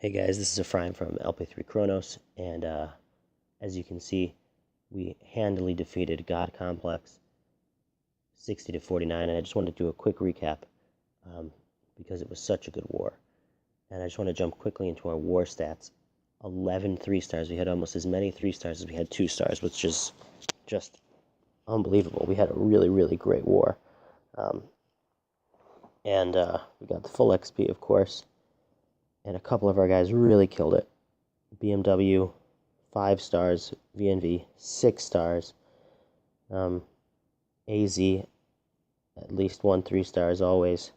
Hey guys, this is Ephraim from LP3 Cronus, and as you can see, we handily defeated God Complex 60 to 49, and I just wanted to do a quick recap because it was such a good war. And I just want to jump quickly into our war stats. 11 3-stars. We had almost as many 3-stars as we had 2-stars, which is just unbelievable. We had a really, really great war. And we got the full XP, of course. And a couple of our guys really killed it. BMW, 5 stars. VNV, 6 stars. AZ, at least 1 3-star as always.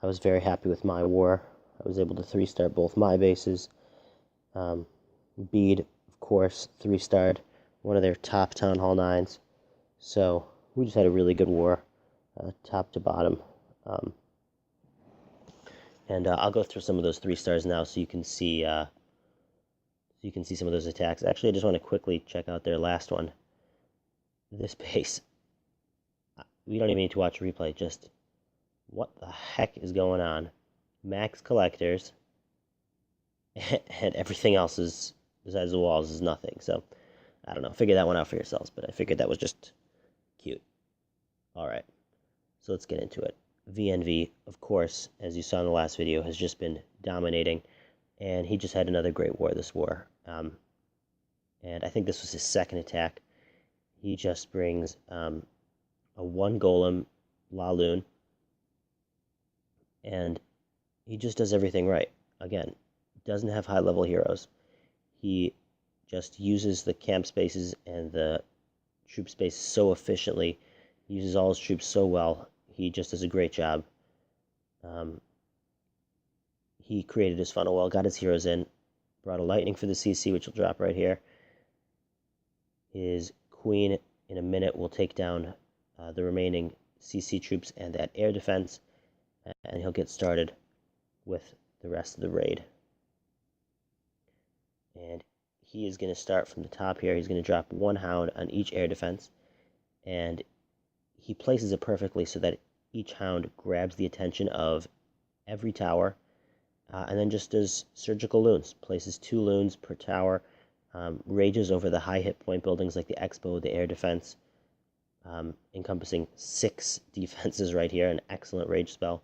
I was very happy with my war. I was able to 3-star both my bases. Bede, of course, 3-starred one of their top Town Hall 9s. So we just had a really good war, top to bottom. And I'll go through some of those 3-stars now, so you can see some of those attacks. Actually, I just want to quickly check out their last one. This base, we don't even need to watch a replay. Just what the heck is going on? Max collectors, and everything else is besides the walls is nothing. So I don't know. Figure that one out for yourselves. But I figured that was just cute. All right, so let's get into it. VNV, of course, as you saw in the last video, has just been dominating, and he just had another great war this war. And I think this was his second attack. He just brings a 1 golem Laloon, and he just does everything right. Again, doesn't have high-level heroes. He just uses the camp spaces and the troop spaces so efficiently. He uses all his troops so well. He just does a great job. He created his funnel well, got his heroes in, brought a lightning for the CC, which will drop right here. His queen, in a minute, will take down the remaining CC troops and that air defense, and he'll get started with the rest of the raid. And he is going to start from the top here. He's going to drop 1 hound on each air defense, and he places it perfectly so that each hound grabs the attention of every tower, and then just does surgical loons. Places 2 loons per tower, rages over the high hit point buildings like the Expo, the air defense, encompassing 6 defenses right here, an excellent rage spell.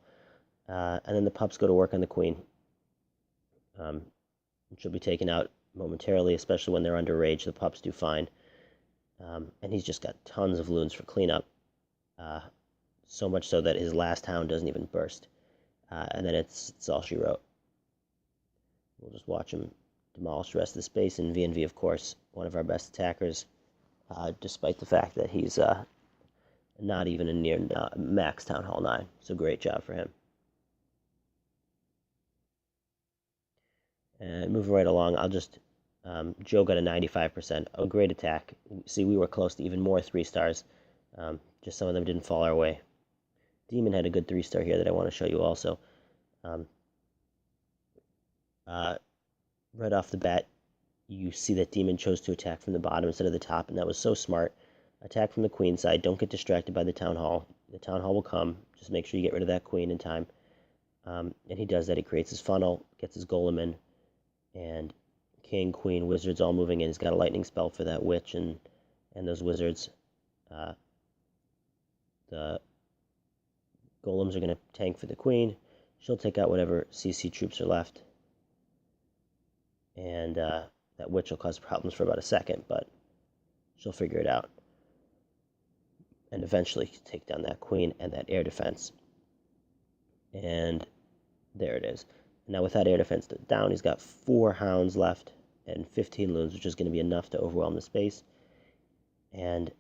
And then the pups go to work on the queen. She'll be taken out momentarily, especially when they're under rage. The pups do fine. And he's just got tons of loons for cleanup. So much so that his last hound doesn't even burst. And then it's all she wrote. We'll just watch him demolish the rest of the space. And VNV, of course, one of our best attackers, despite the fact that he's not even a near max Town Hall 9. So great job for him. And moving right along, I'll just... Joe got a 95%. A great attack. See, we were close to even more 3-stars. Just some of them didn't fall our way. Demon had a good 3-star here that I want to show you also. Right off the bat, you see that Demon chose to attack from the bottom instead of the top, and that was so smart. Attack from the queen side. Don't get distracted by the Town Hall. The Town Hall will come. Just make sure you get rid of that queen in time. And he does that. He creates his funnel, gets his golem in, and king, queen, wizards all moving in. He's got a lightning spell for that witch and those wizards. The golems are going to tank for the queen. She'll take out whatever CC troops are left. And that witch will cause problems for about a second, but she'll figure it out. And eventually take down that queen and that air defense. And there it is. Now with that air defense down, he's got 4 hounds left and 15 loons, which is going to be enough to overwhelm the space. And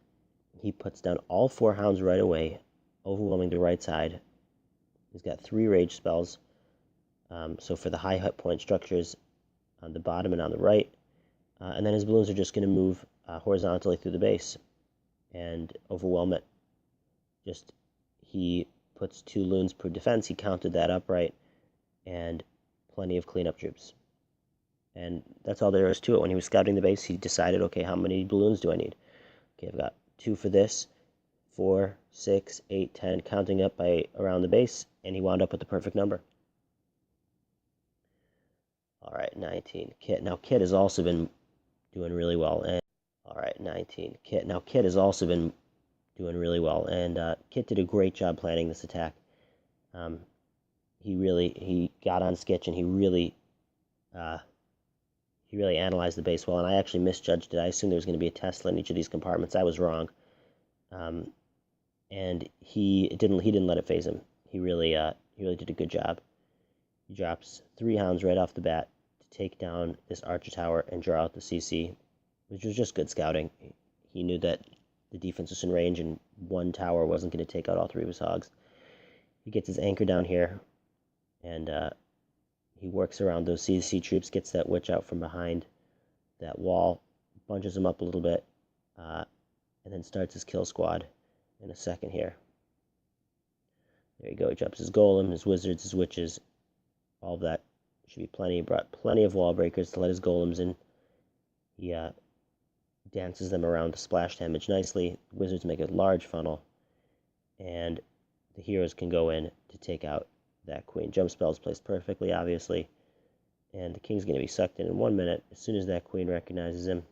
he puts down all 4 hounds right away, overwhelming the right side. He's got 3 rage spells. So for the high hit point structures on the bottom and on the right. And then his balloons are just going to move horizontally through the base and overwhelm it. He puts 2 loons per defense. He counted that upright, and plenty of cleanup troops. And that's all there is to it. When he was scouting the base, he decided, okay, how many balloons do I need? Okay, I've got 2 for this, 4, 6, 8, 10, counting up by around the base, and he wound up with the perfect number. All right. right, 19. Kit. Now Kit has also been doing really well. And all right, 19. Kit. Now Kit has also been doing really well, and Kit did a great job planning this attack. Um, he got on sketch and uh, he really analyzed the base well. And I actually misjudged it. I assumed there was going to be a Tesla in each of these compartments. I was wrong. And he didn't let it phase him. He really did a good job. He drops 3 hounds right off the bat to take down this archer tower and draw out the CC, which was just good scouting. He knew that the defense was in range and one tower wasn't going to take out all 3 of his hogs. He gets his anchor down here, and he works around those CC troops, gets that witch out from behind that wall, bunches them up a little bit, and then starts his kill squad in a second here. There you go. He drops his golem, his wizards, his witches. All of that should be plenty. He brought plenty of wall breakers to let his golems in. He dances them around to splash damage nicely. Wizards make a large funnel, and the heroes can go in to take out that queen. Jump spell is placed perfectly, obviously, and the king's going to be sucked in 1 minute as soon as that queen recognizes him.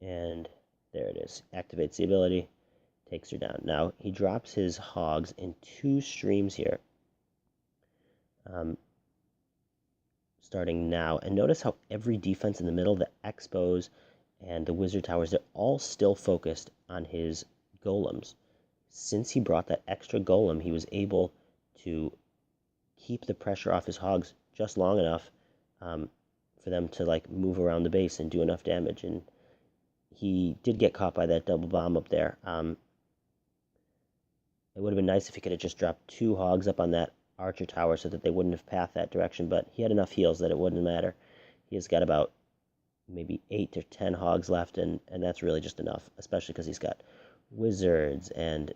And there it is. Activates the ability, takes her down. Now, he drops his hogs in 2 streams here. Starting now. And notice how every defense in the middle, the expos and the wizard towers, they're all still focused on his golems. Since he brought that extra golem, he was able to keep the pressure off his hogs just long enough for them to like move around the base and do enough damage. And he did get caught by that double bomb up there. It would have been nice if he could have just dropped 2 hogs up on that archer tower so that they wouldn't have pathed that direction, but he had enough heals that it wouldn't matter. He has got about maybe 8 or 10 hogs left, and that's really just enough, especially because he's got wizards and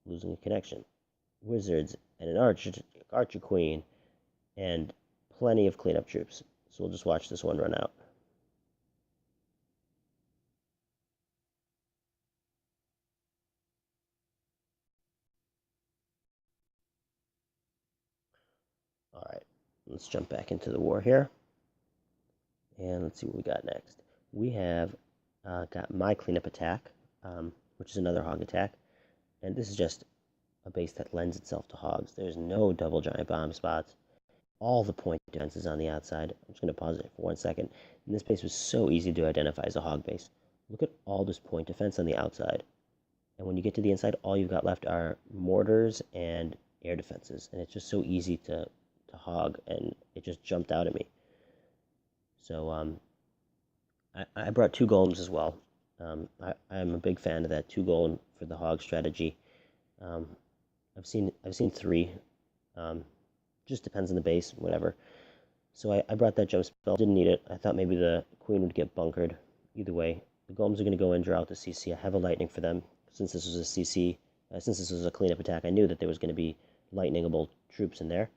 losing a connection. Wizards and an archer queen and plenty of cleanup troops. So we'll just watch this one run out. All right, let's jump back into the war here. And let's see what we got next. We have got my cleanup attack, which is another hog attack. And this is just a base that lends itself to hogs. There's no double giant bomb spots. All the point defenses on the outside. I'm just going to pause it for 1 second. And this base was so easy to identify as a hog base. Look at all this point defense on the outside. And when you get to the inside, all you've got left are mortars and air defenses. And it's just so easy to hog, and it just jumped out at me. So I brought 2 golems as well. I'm a big fan of that 2 golem for the hog strategy. I've seen 3. Just depends on the base, whatever. So I brought that jump spell. Didn't need it. I thought maybe the queen would get bunkered. Either way, the golems are going to go in, draw out the CC. I have a lightning for them. Since this was a CC, since this was a cleanup attack, I knew that there was going to be lightningable troops in there.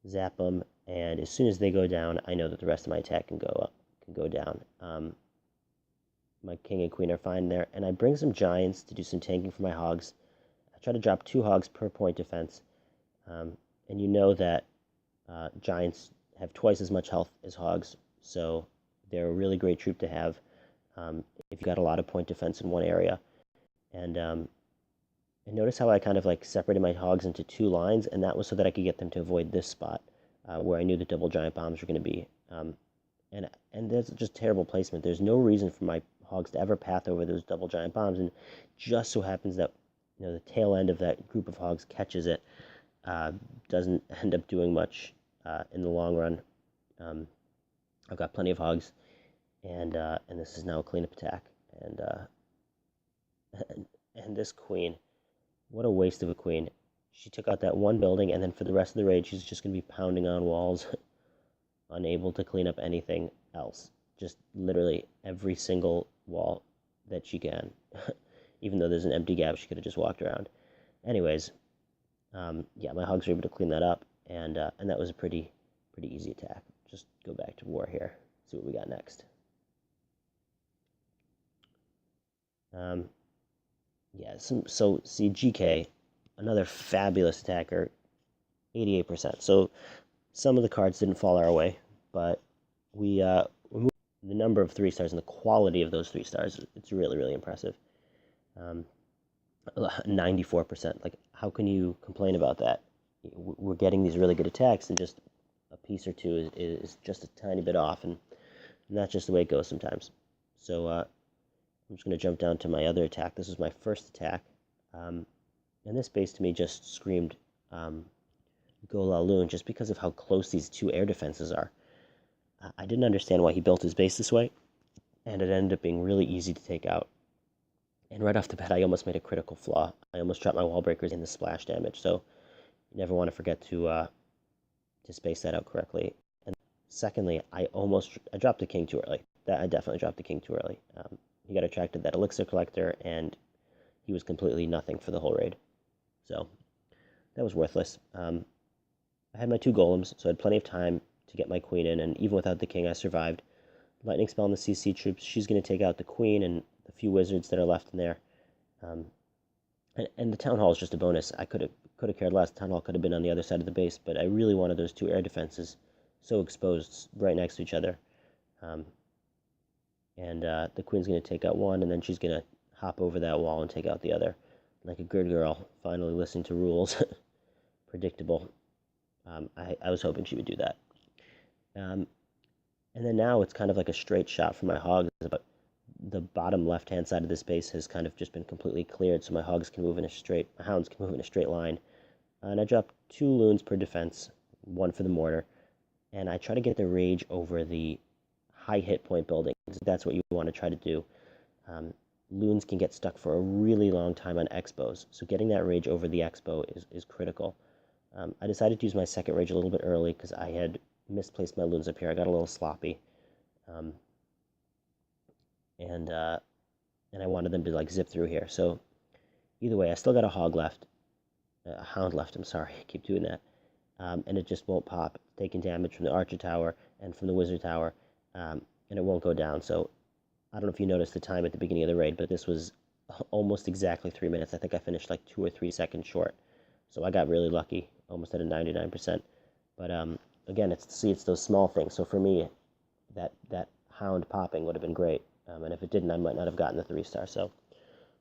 Zap them, and as soon as they go down, I know that the rest of my attack can go down. My king and queen are fine there, and I bring some giants to do some tanking for my hogs. I try to drop 2 hogs per point defense, and you know that giants have twice as much health as hogs, so they're a really great troop to have if you've got a lot of point defense in one area. And notice how I kind of like separated my hogs into 2 lines, and that was so that I could get them to avoid this spot where I knew the double giant bombs were going to be. And that's just terrible placement. There's no reason for my hogs to ever path over those double giant bombs, and just so happens that the tail end of that group of hogs catches it. Doesn't end up doing much in the long run. I've got plenty of hogs, and this is now a cleanup attack. And this queen, what a waste of a queen. She took out that 1 building, and then for the rest of the raid, she's just going to be pounding on walls, unable to clean up anything else. Just literally every single wall that she can. Even though there's an empty gap, she could have just walked around. Anyways, yeah, my hogs were able to clean that up, and that was a pretty easy attack. Just go back to war here, see what we got next. Yeah, so see, GK, another fabulous attacker, 88%. So Some of the cards didn't fall our way, but we moved the number of 3 stars and the quality of those 3 stars. It's really, really impressive. 94%. Like, how can you complain about that? We're getting these really good attacks, and just a piece or two is just a tiny bit off, and that's just the way it goes sometimes. So I'm just going to jump down to my other attack. This was my first attack, and this base to me just screamed Go La Lune, just because of how close these two air defenses are. I didn't understand why he built his base this way, and it ended up being really easy to take out. And right off the bat, I almost made a critical flaw. I almost dropped my wall breakers in the splash damage, so you never want to forget to space that out correctly. And secondly, I dropped the king too early. I definitely dropped the king too early. He got attracted to that elixir collector, and he was completely nothing for the whole raid. So that was worthless. I had my 2 golems, so I had plenty of time to get my queen in, and even without the king, I survived. Lightning spell on the CC troops. She's going to take out the queen and the few wizards that are left in there. And the town hall is just a bonus. I could have cared less. The town hall could have been on the other side of the base, but I really wanted those 2 air defenses so exposed right next to each other. The queen's going to take out one, and then she's going to hop over that wall and take out the other. Like a good girl, finally listening to rules. Predictable. I was hoping she would do that. And then now it's kind of like a straight shot for my hogs, but the bottom left-hand side of this base has kind of just been completely cleared, so my hounds can move in a straight line. And I dropped 2 loons per defense, 1 for the mortar, and I try to get the rage over the high hit point buildings. That's what you want to try to do. Loons can get stuck for a really long time on expos, so getting that rage over the expo is critical. I decided to use my second rage a little bit early because I had misplaced my loons up here. I got a little sloppy. And I wanted them to like zip through here. So either way, I still got a hound left. I'm sorry, I keep doing that. And it just won't pop. It's taking damage from the archer tower and from the wizard tower, and it won't go down. So I don't know if you noticed the time at the beginning of the raid, but this was almost exactly 3 minutes. I think I finished like 2 or 3 seconds short. So I got really lucky, almost at a 99%. But again, it's those small things. So for me, that hound popping would have been great. And if it didn't, I might not have gotten the 3-star. So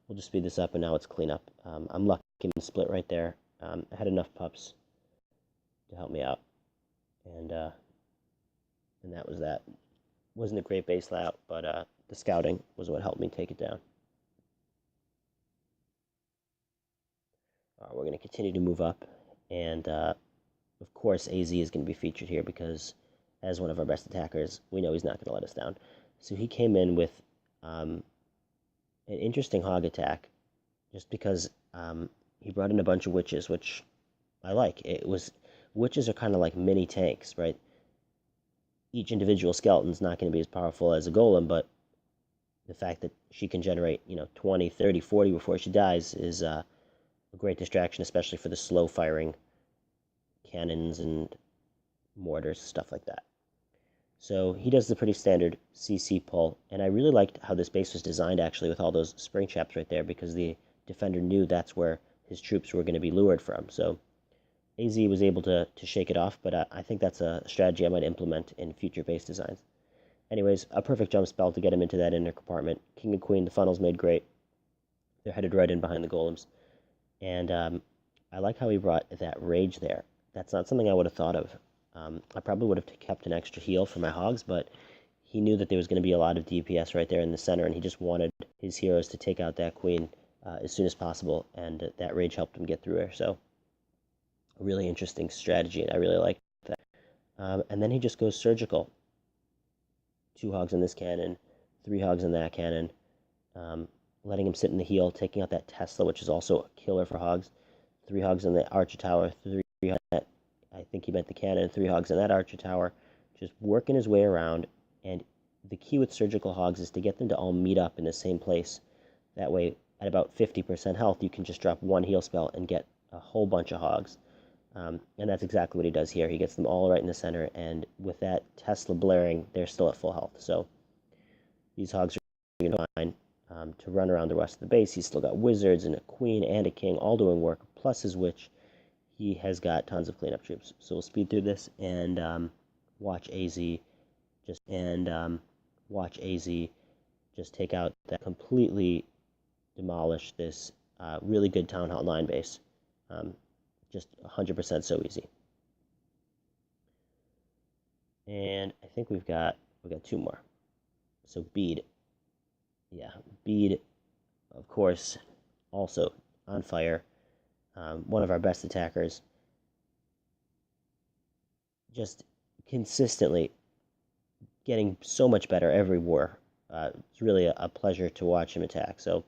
we'll just speed this up, and now it's cleanup. I'm lucky in split right there. I had enough pups to help me out. And that was that. Wasn't a great base layout, but the scouting was what helped me take it down. We're going to continue to move up, and of course AZ is going to be featured here because as one of our best attackers, we know he's not going to let us down. So he came in with an interesting hog attack just because he brought in a bunch of witches, which I like. Witches are kind of like mini tanks, right? Each individual skeleton's not going to be as powerful as a golem, but the fact that she can generate, 20, 30, 40 before she dies is a great distraction, especially for the slow-firing cannons and mortars, stuff like that. So he does the pretty standard CC pull, and I really liked how this base was designed, actually, with all those spring traps right there, because the defender knew that's where his troops were going to be lured from. So AZ was able to shake it off, but I think that's a strategy I might implement in future base designs. Anyways, a perfect jump spell to get him into that inner compartment. King and Queen, the funnel's made great. They're headed right in behind the golems. And I like how he brought that rage there. That's not something I would have thought of. I probably would have kept an extra heal for my hogs, but he knew that there was going to be a lot of DPS right there in the center, and he just wanted his heroes to take out that queen as soon as possible, and that rage helped him get through her. So a really interesting strategy, and I really like that. And then he just goes surgical. 2 hogs in this cannon, 3 hogs in that cannon, letting him sit in the heel, taking out that Tesla, which is also a killer for hogs. 3 hogs in the archer tower, 3 hogs in that, I think he meant the cannon, 3 hogs in that archer tower, just working his way around. And the key with surgical hogs is to get them to all meet up in the same place. That way, at about 50% health, you can just drop 1 heal spell and get a whole bunch of hogs. And that's exactly what he does here. He gets them all right in the center, and with that Tesla blaring, they're still at full health. So these hogs are going to be fine to run around the rest of the base. He's still got wizards and a queen and a king all doing work, plus his witch. he has got tons of cleanup troops. So we'll speed through this and watch AZ just take out that, completely demolish this really good Town Hall 9 base. Just 100% so easy. And I think we've got two more. So Bede. Yeah, Bede, of course, also on fire. One of our best attackers. Just consistently getting so much better every war. It's really a pleasure to watch him attack. So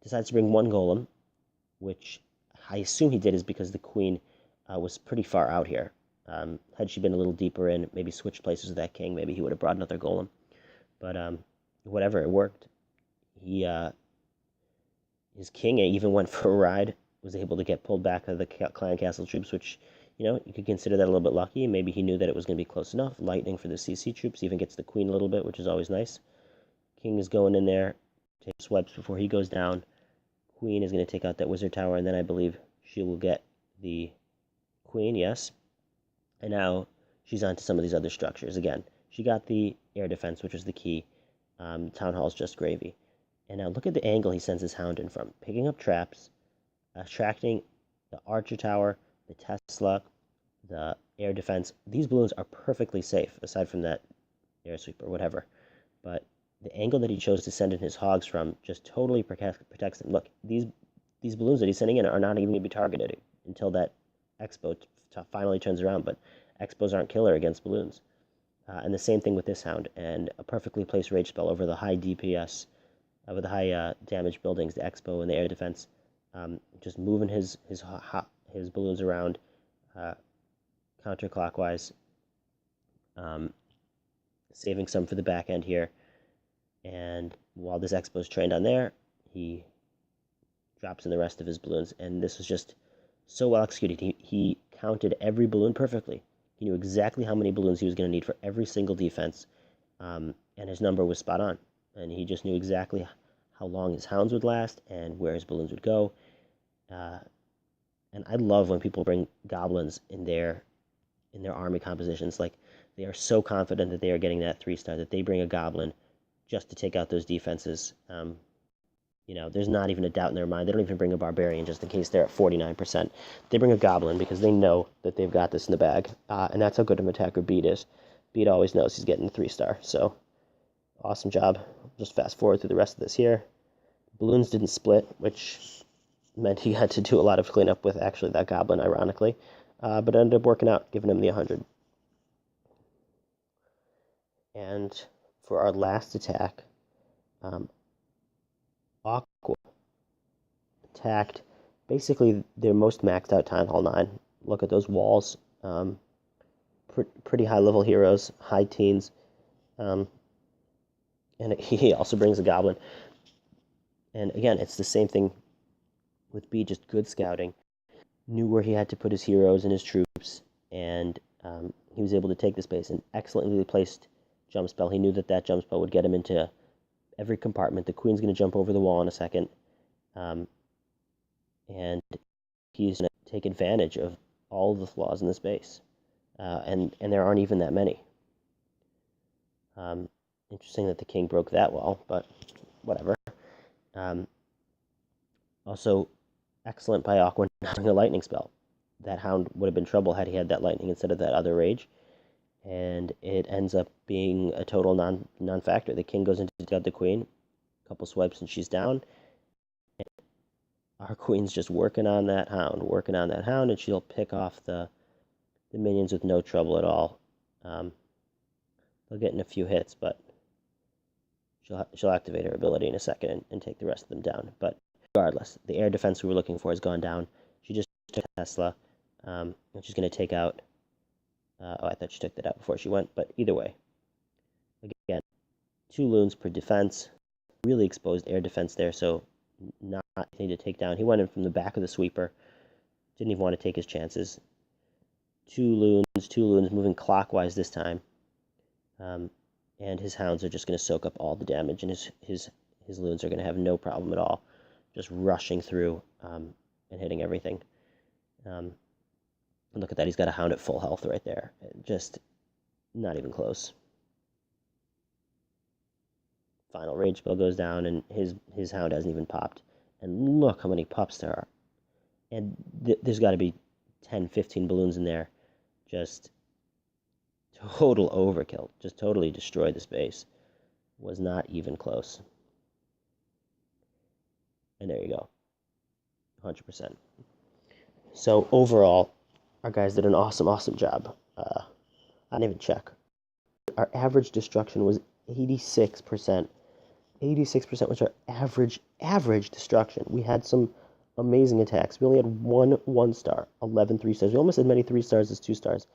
decides to bring one golem, which I assume he did is because the queen was pretty far out here. Had she been a little deeper in, maybe switched places with that king, maybe he would have brought another golem. But whatever, it worked. His king even went for a ride, was able to get pulled back out of the clan castle troops, which, you could consider that a little bit lucky. Maybe he knew that it was going to be close enough. Lightning for the CC troops, even gets the queen a little bit, which is always nice. King is going in there, take swipes before he goes down. Queen is going to take out that wizard tower, and then I believe she will get the queen, yes. And now she's on to some of these other structures. Again, she got the air defense, which was the key. Town Hall's just gravy. And now look at the angle he sends his hound in from. Picking up traps, attracting the archer tower, the Tesla, the air defense. These balloons are perfectly safe, aside from that air sweep or whatever. But the angle that he chose to send in his hogs from just totally protects them. Look, these balloons that he's sending in are not even going to be targeted until that Expo finally turns around. But Expos aren't killer against balloons. And the same thing with this hound. And a perfectly placed rage spell over the high DPS, over the high damage buildings, the Expo and the air defense. Just moving his balloons around counterclockwise, saving some for the back end here. And while this Expo is trained on there, he drops in the rest of his balloons. And this was just so well executed. He counted every balloon perfectly. He knew exactly how many balloons he was going to need for every single defense. And his number was spot on. And he just knew exactly how long his hounds would last and where his balloons would go. And I love when people bring goblins in their army compositions. Like, they are so confident that they are getting that 3-star that they bring a goblin just to take out those defenses. There's not even a doubt in their mind. They don't even bring a barbarian just in case they're at 49%. They bring a goblin because they know that they've got this in the bag. And that's how good of an attacker Bede is. Bede always knows he's getting a 3-star. So, awesome job. Just fast forward through the rest of this here. Balloons didn't split, which meant he had to do a lot of cleanup with actually that goblin, ironically. But it ended up working out, giving him the 100. And for our last attack, Aqua attacked basically their most maxed out Town Hall 9. Look at those walls. Pretty high level heroes, high teens. And he also brings a goblin. And again, it's the same thing with B, just good scouting. Knew where he had to put his heroes and his troops, and he was able to take the space. An excellently placed jump spell. He knew that jump spell would get him into every compartment. The queen's going to jump over the wall in a second, and he's going to take advantage of all of the flaws in the space, and there aren't even that many. Interesting that the king broke that wall, but whatever. Also, excellent by Aqua not having a lightning spell. That hound would have been trouble had he had that lightning instead of that other rage. And it ends up being a total non-factor. The king goes into the queen, a couple swipes and she's down. And our queen's just working on that hound, and she'll pick off the minions with no trouble at all. They'll get in a few hits, but she'll activate her ability in a second and take the rest of them down. But regardless, the air defense we were looking for has gone down. She just took Tesla, and she's going to take out... I thought she took that out before she went, but either way. Again, 2 loons per defense. Really exposed air defense there, so not anything to take down. He went in from the back of the sweeper. Didn't even want to take his chances. 2 loons moving clockwise this time. And his hounds are just going to soak up all the damage, and his loons are going to have no problem at all, just rushing through and hitting everything. And look at that, he's got a hound at full health right there. Just not even close. Final rage spell goes down, and his hound hasn't even popped. And look how many pups there are. And there's got to be 10, 15 balloons in there. Just total overkill. Just totally destroyed the space. Was not even close. And there you go. 100%. So overall, our guys did an awesome job. I didn't even check. Our average destruction was 86%. 86% was our average destruction. We had some amazing attacks. We only had one 1-star, 11 3-stars. We almost had many 3 stars as 2 stars.